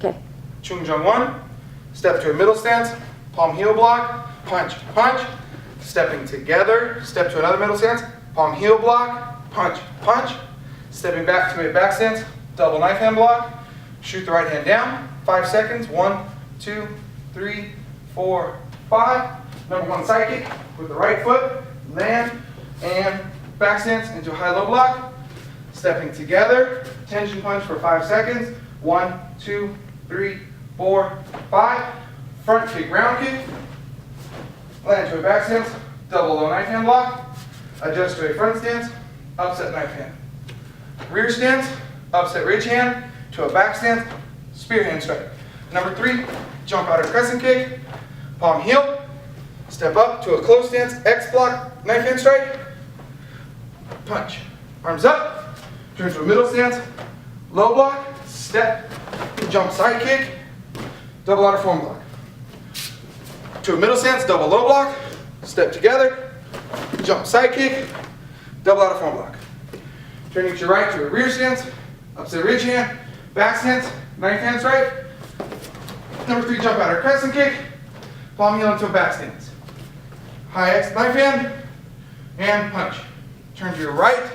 Okay. Chung Jung 1, step to a middle stance, palm heel block, punch, punch, stepping together, step to another middle stance, palm heel block, punch, punch, stepping back to a back stance, double knife hand block, shoot the right hand down, 5 seconds, 1, 2, 3, 4, 5, number 1 side kick with the right foot, land, and back stance into a high-low block, stepping together, tension punch for 5 seconds, 1, 2, 3, 4, 5, front kick, round kick, land to a back stance, double low knife hand block, adjust to a front stance, upset knife hand. Rear stance, upset ridge hand, to a back stance, spear hand strike. Number 3, jump out of crescent kick, palm heel, step up to a close stance, X block, knife hand strike, punch. Arms up, turn to a middle stance, low block, step, jump side kick, double outer form block. To a middle stance, double low block, step together, jump side kick, double outer form block. Turning to your right to a rear stance, upset ridge hand, back stance, knife hand strike. Number 3, jump outer crescent kick, palm heel into a back stance. High X knife hand, and punch. Turn to your right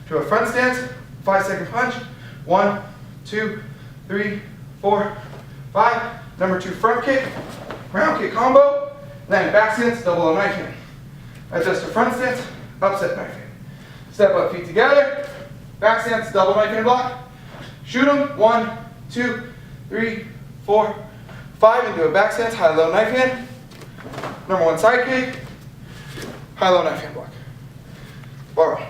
to a front stance, 5-second punch. 1, 2, 3, 4, 5. Number 2, front kick, round kick combo, land back stance, double low knife hand. Adjust to front stance, upset knife hand. Step up, feet together, back stance, double knife hand block. Shoot them, 1, 2, 3, 4, 5, into a back stance, high-low knife hand. Number 1 side kick, high-low knife hand block. Bar row.